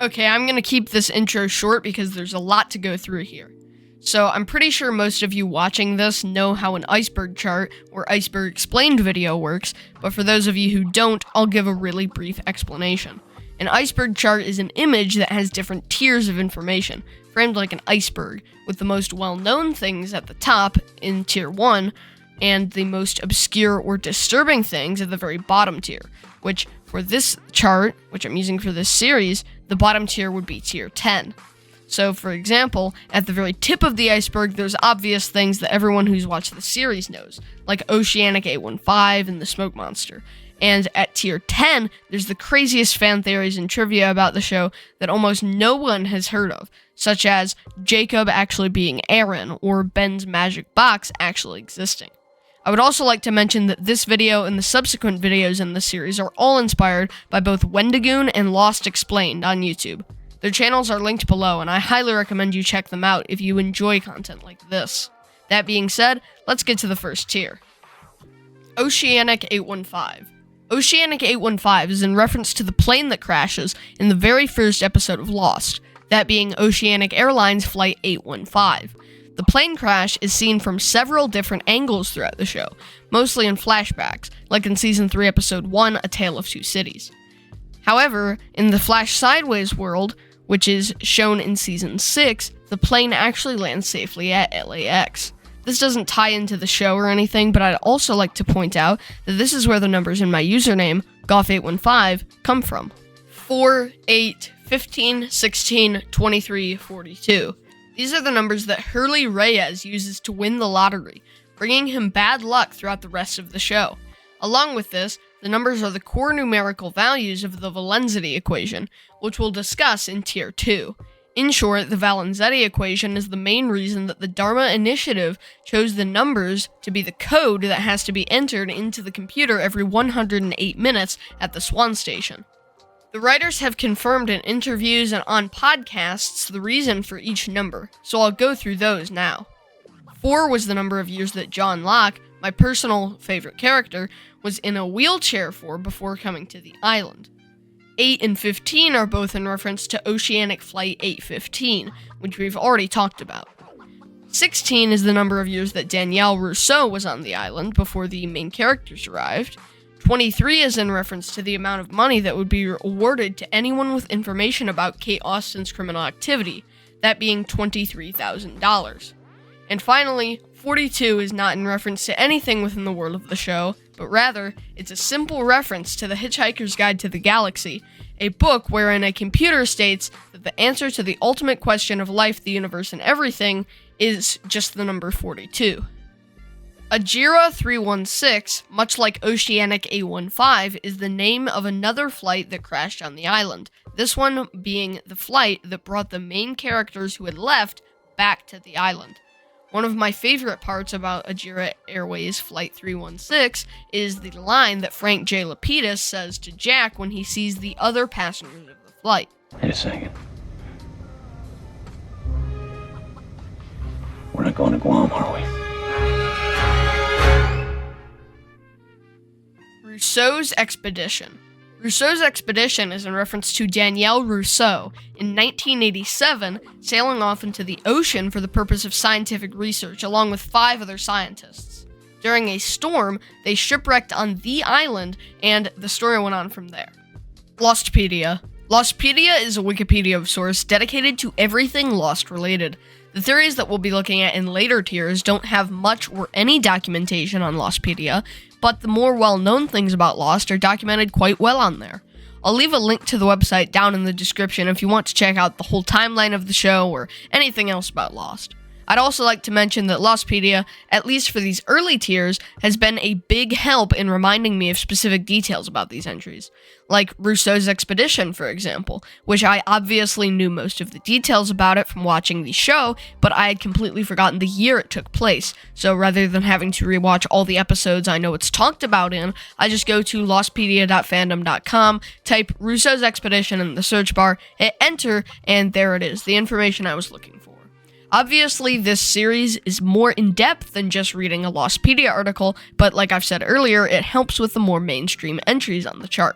Okay, I'm going to keep this intro short because there's a lot to go through here. So I'm pretty sure most of you watching this know how an iceberg chart or Iceberg explained video works, but for those of you who don't, I'll give a really brief explanation. An iceberg chart is an image that has different tiers of information, framed like an iceberg, with the most well-known things at the top in tier 1, and the most obscure or disturbing things at the very bottom tier, which for this chart, which I'm using for this series, the bottom tier would be tier 10. So, for example, at the very tip of the iceberg, there's obvious things that everyone who's watched the series knows, like Oceanic 815 and the smoke monster. And at tier 10, there's the craziest fan theories and trivia about the show that almost no one has heard of, such as Jacob actually being Aaron, or Ben's magic box actually existing. I would also like to mention that this video and the subsequent videos in the series are all inspired by both Wendigoon and Lost Explained on YouTube. Their channels are linked below, and I highly recommend you check them out if you enjoy content like this. That being said, let's get to the first tier. Oceanic 815. Oceanic 815 is in reference to the plane that crashes in the very first episode of Lost, that being Oceanic Airlines Flight 815. The plane crash is seen from several different angles throughout the show, mostly in flashbacks, like in Season 3, Episode 1, A Tale of Two Cities. However, in the Flash Sideways world, which is shown in Season 6, the plane actually lands safely at LAX. This doesn't tie into the show or anything, but I'd also like to point out that this is where the numbers in my username, Goff815, come from. 4, 8, 15, 16, 23, 42. These are the numbers that Hurley Reyes uses to win the lottery, bringing him bad luck throughout the rest of the show. Along with this, the numbers are the core numerical values of the Valenzetti equation, which we'll discuss in Tier 2. In short, the Valenzetti equation is the main reason that the Dharma Initiative chose the numbers to be the code that has to be entered into the computer every 108 minutes at the Swan Station. The writers have confirmed in interviews and on podcasts the reason for each number, so I'll go through those now. 4 was the number of years that John Locke, my personal favorite character, was in a wheelchair for before coming to the island. 8 and 15 are both in reference to Oceanic Flight 815, which we've already talked about. 16 is the number of years that Danielle Rousseau was on the island before the main characters arrived. 23 is in reference to the amount of money that would be awarded to anyone with information about Kate Austin's criminal activity, that being $23,000. And finally, 42 is not in reference to anything within the world of the show, but rather, it's a simple reference to The Hitchhiker's Guide to the Galaxy, a book wherein a computer states that the answer to the ultimate question of life, the universe, and everything is just the number 42. Ajira 316, much like Oceanic 815, is the name of another flight that crashed on the island, this one being the flight that brought the main characters who had left back to the island. One of my favorite parts about Ajira Airways Flight 316 is the line that Frank J. Lapidus says to Jack when he sees the other passengers of the flight. Wait a second. We're not going to Guam, are we? Rousseau's Expedition. Rousseau's Expedition is in reference to Danielle Rousseau in 1987 sailing off into the ocean for the purpose of scientific research along with 5 other scientists. During a storm, they shipwrecked on the island, and the story went on from there. Lostpedia. Lostpedia is a Wikipedia source dedicated to everything Lost related. The theories that we'll be looking at in later tiers don't have much or any documentation on Lostpedia, but the more well-known things about Lost are documented quite well on there. I'll leave a link to the website down in the description if you want to check out the whole timeline of the show or anything else about Lost. I'd also like to mention that Lostpedia, at least for these early tiers, has been a big help in reminding me of specific details about these entries, like Rousseau's Expedition, for example, which I obviously knew most of the details about it from watching the show, but I had completely forgotten the year it took place, so rather than having to rewatch all the episodes I know it's talked about in, I just go to lostpedia.fandom.com, type Rousseau's Expedition in the search bar, hit enter, and there it is, the information I was looking for. Obviously, this series is more in-depth than just reading a Lostpedia article, but like I've said earlier, it helps with the more mainstream entries on the chart.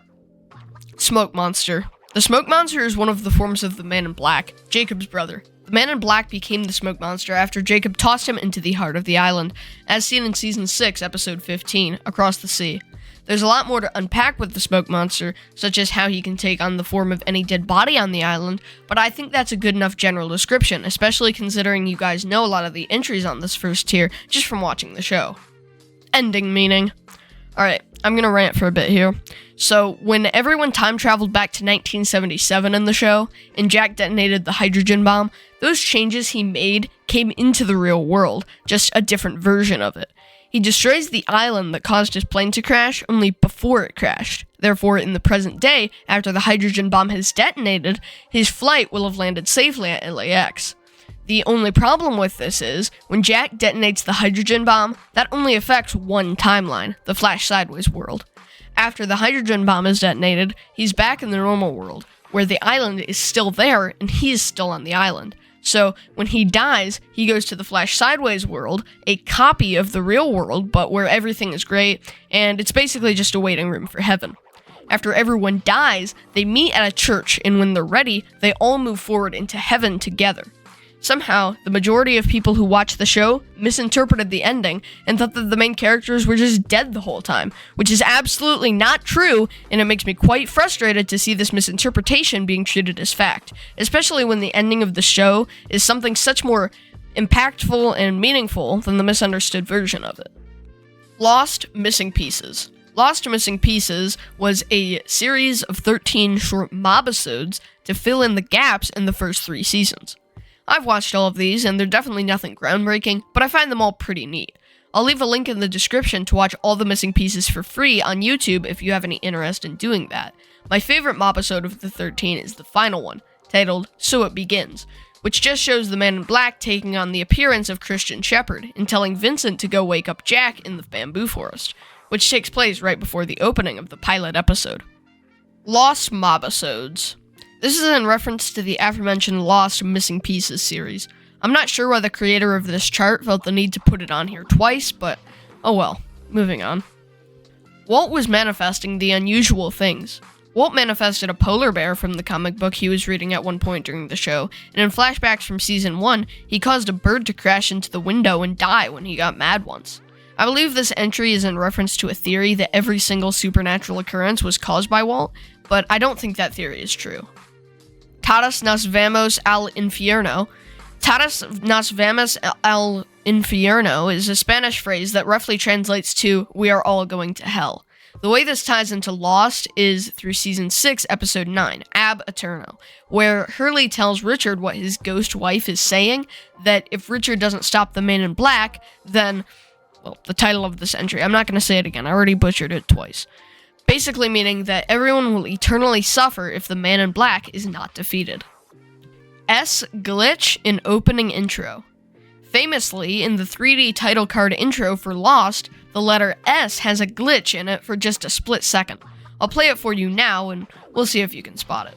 Smoke Monster. The smoke monster is one of the forms of the Man in Black, Jacob's brother. The Man in Black became the smoke monster after Jacob tossed him into the heart of the island, as seen in Season 6, Episode 15, Across the Sea. There's a lot more to unpack with the smoke monster, such as how he can take on the form of any dead body on the island, but I think that's a good enough general description, especially considering you guys know a lot of the entries on this first tier just from watching the show. Ending meaning. Alright, I'm gonna rant for a bit here. So, when everyone time traveled back to 1977 in the show, and Jack detonated the hydrogen bomb, those changes he made came into the real world, just a different version of it. He destroys the island that caused his plane to crash only before it crashed. Therefore, in the present day, after the hydrogen bomb has detonated, his flight will have landed safely at LAX. The only problem with this is, when Jack detonates the hydrogen bomb, that only affects one timeline, the Flash Sideways world. After the hydrogen bomb is detonated, he's back in the normal world, where the island is still there and he is still on the island. So, when he dies, he goes to the Flash Sideways world, a copy of the real world, but where everything is great, and it's basically just a waiting room for heaven. After everyone dies, they meet at a church, and when they're ready, they all move forward into heaven together. Somehow, the majority of people who watched the show misinterpreted the ending and thought that the main characters were just dead the whole time, which is absolutely not true, and it makes me quite frustrated to see this misinterpretation being treated as fact, especially when the ending of the show is something such more impactful and meaningful than the misunderstood version of it. Lost Missing Pieces. Lost Missing Pieces was a series of 13 short mobisodes to fill in the gaps in the first 3 seasons. I've watched all of these, and they're definitely nothing groundbreaking, but I find them all pretty neat. I'll leave a link in the description to watch all the missing pieces for free on YouTube if you have any interest in doing that. My favorite mobisode of the 13 is the final one, titled So It Begins, which just shows the Man in Black taking on the appearance of Christian Shepherd and telling Vincent to go wake up Jack in the bamboo forest, which takes place right before the opening of the pilot episode. Lost mobisodes. This is in reference to the aforementioned Lost Missing Pieces series. I'm not sure why the creator of this chart felt the need to put it on here twice, but oh well, moving on. Walt was manifesting the unusual things. Walt manifested a polar bear from the comic book he was reading at one point during the show, and in flashbacks from Season 1, he caused a bird to crash into the window and die when he got mad once. I believe this entry is in reference to a theory that every single supernatural occurrence was caused by Walt, but I don't think that theory is true. Todos nos vamos al infierno. Todos nos vamos al infierno is a Spanish phrase that roughly translates to, we are all going to hell. The way this ties into Lost is through Season 6, Episode 9, Ab Eterno, where Hurley tells Richard what his ghost wife is saying, that if Richard doesn't stop the Man in Black, then, well, the title of this entry, I'm not going to say it again, I already butchered it twice. Basically meaning that everyone will eternally suffer if the Man in Black is not defeated. S glitch in opening intro. Famously, in the 3D title card intro for Lost, the letter S has a glitch in it for just a split second. I'll play it for you now, and we'll see if you can spot it.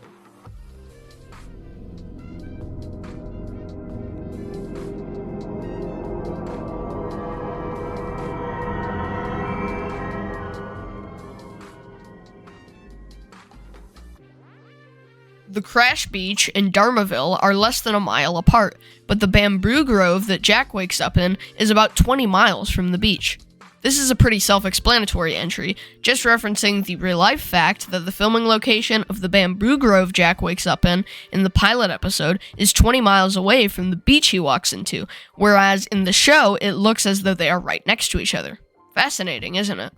The Crash Beach and Dharmaville are less than a mile apart, but the bamboo grove that Jack wakes up in is about 20 miles from the beach. This is a pretty self-explanatory entry, just referencing the real-life fact that the filming location of the bamboo grove Jack wakes up in the pilot episode is 20 miles away from the beach he walks into, whereas in the show it looks as though they are right next to each other. Fascinating, isn't it?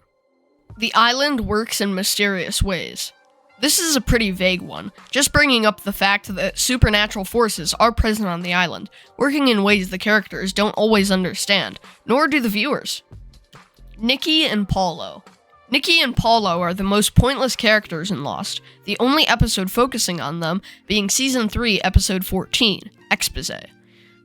The island works in mysterious ways. This is a pretty vague one, just bringing up the fact that supernatural forces are present on the island, working in ways the characters don't always understand, nor do the viewers. Nikki and Paulo. Nikki and Paulo are the most pointless characters in Lost, the only episode focusing on them being Season 3, Episode 14, Expose.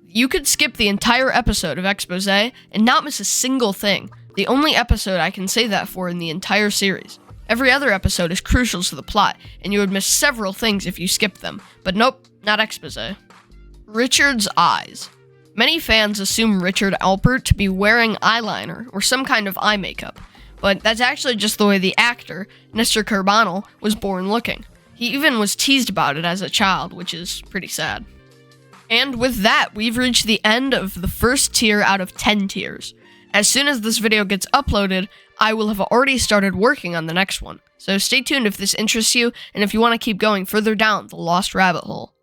You could skip the entire episode of Expose and not miss a single thing, the only episode I can say that for in the entire series. Every other episode is crucial to the plot, and you would miss several things if you skipped them, but nope, not Expose. Richard's eyes. Many fans assume Richard Alpert to be wearing eyeliner or some kind of eye makeup, but that's actually just the way the actor, Nestor Carbonell, was born looking. He even was teased about it as a child, which is pretty sad. And with that, we've reached the end of the first tier out of 10 tiers. As soon as this video gets uploaded, I will have already started working on the next one. So stay tuned if this interests you, and if you want to keep going further down the lost rabbit hole.